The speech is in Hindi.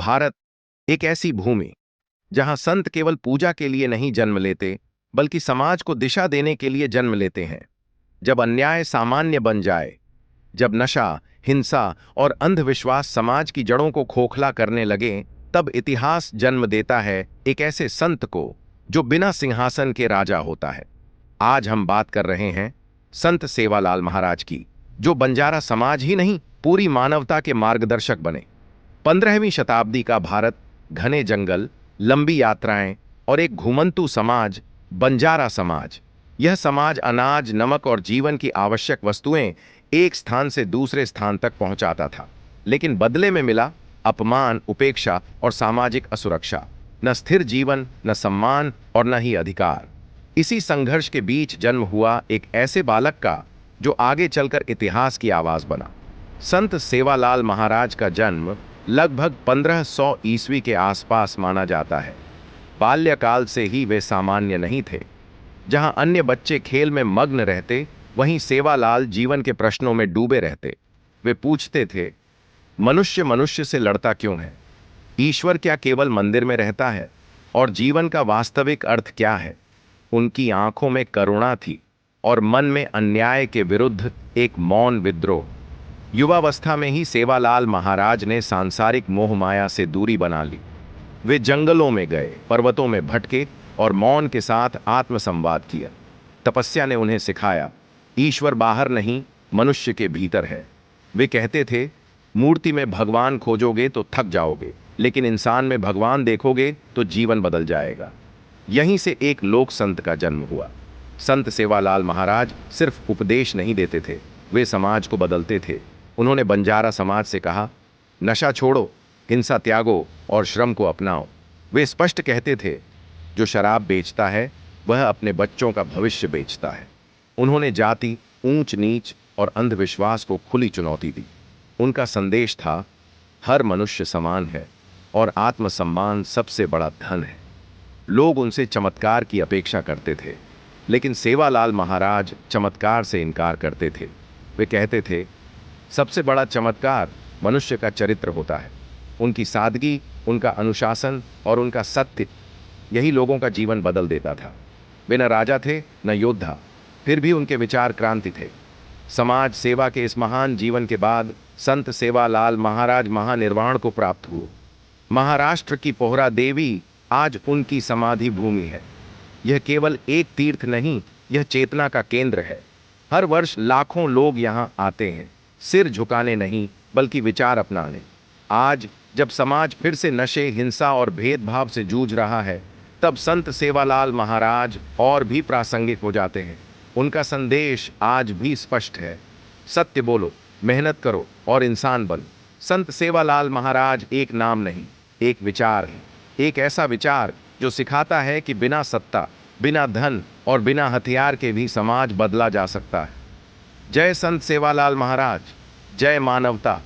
भारत एक ऐसी भूमि जहां संत केवल पूजा के लिए नहीं जन्म लेते, बल्कि समाज को दिशा देने के लिए जन्म लेते हैं। जब अन्याय सामान्य बन जाए, जब नशा, हिंसा और अंधविश्वास समाज की जड़ों को खोखला करने लगे, तब इतिहास जन्म देता है एक ऐसे संत को जो बिना सिंहासन के राजा होता है। आज हम बात कर रहे हैं संत सेवालाल महाराज की, जो बंजारा समाज ही नहीं, पूरी मानवता के मार्गदर्शक बने। 15वीं शताब्दी का भारत, घने जंगल, लंबी यात्राएं और एक घुमंतू समाज, बंजारा समाज। यह समाज अनाज, नमक और जीवन की आवश्यक वस्तुएं एक स्थान से दूसरे स्थान तक पहुंचाता था, लेकिन बदले में मिला अपमान, उपेक्षा और सामाजिक असुरक्षा। न स्थिर जीवन, न सम्मान और न ही अधिकार। इसी संघर्ष के बीच जन्म हुआ एक ऐसे बालक का जो आगे चलकर इतिहास की आवाज बना। संत सेवालाल महाराज का जन्म लगभग 1500 ईस्वी के आसपास माना जाता है। बाल्यकाल से ही वे सामान्य नहीं थे। जहां अन्य बच्चे खेल में मग्न रहते, वहीं सेवालाल जीवन के प्रश्नों में डूबे रहते। वे पूछते थे, मनुष्य मनुष्य से लड़ता क्यों है? ईश्वर क्या केवल मंदिर में रहता है? और जीवन का वास्तविक अर्थ क्या है? उनकी आंखों में करुणा थी और मन में अन्याय के विरुद्ध एक मौन विद्रोह। युवावस्था में ही सेवालाल महाराज ने सांसारिक मोह माया से दूरी बना ली। वे जंगलों में गए, पर्वतों में भटके और मौन के साथ आत्मसंवाद किया। तपस्या ने उन्हें सिखाया, ईश्वर बाहर नहीं, मनुष्य के भीतर है। वे कहते थे, मूर्ति में भगवान खोजोगे तो थक जाओगे, लेकिन इंसान में भगवान देखोगे तो जीवन बदल जाएगा। यहीं से एक लोक संत का जन्म हुआ। संत सेवालाल महाराज सिर्फ उपदेश नहीं देते थे, वे समाज को बदलते थे। उन्होंने बंजारा समाज से कहा, नशा छोड़ो, हिंसा त्यागो और श्रम को अपनाओ। वे स्पष्ट कहते थे, जो शराब बेचता है वह अपने बच्चों का भविष्य बेचता है। उन्होंने जाति, ऊंच नीच और अंधविश्वास को खुली चुनौती दी। उनका संदेश था, हर मनुष्य समान है और आत्मसम्मान सबसे बड़ा धन है। लोग उनसे चमत्कार की अपेक्षा करते थे, लेकिन सेवालाल महाराज चमत्कार से इनकार करते थे। वे कहते थे, सबसे बड़ा चमत्कार मनुष्य का चरित्र होता है। उनकी सादगी, उनका अनुशासन और उनका सत्य, यही लोगों का जीवन बदल देता था। वे न राजा थे न योद्धा, फिर भी उनके विचार क्रांति थे। समाज सेवा के इस महान जीवन के बाद संत सेवालाल महाराज महानिर्वाण को प्राप्त हुए। महाराष्ट्र की पोहरा देवी आज उनकी समाधि भूमि है। यह केवल एक तीर्थ नहीं, यह चेतना का केंद्र है। हर वर्ष लाखों लोग यहाँ आते हैं, सिर झुकाने नहीं, बल्कि विचार अपनाने। आज जब समाज फिर से नशे, हिंसा और भेदभाव से जूझ रहा है, तब संत सेवालाल महाराज और भी प्रासंगिक हो जाते हैं। उनका संदेश आज भी स्पष्ट है, सत्य बोलो, मेहनत करो और इंसान बनो। संत सेवालाल महाराज एक नाम नहीं, एक विचार है। एक ऐसा विचार जो सिखाता है कि बिना सत्ता, बिना धन और बिना हथियार के भी समाज बदला जा सकता है। जय संत सेवालाल महाराज, जय मानवता।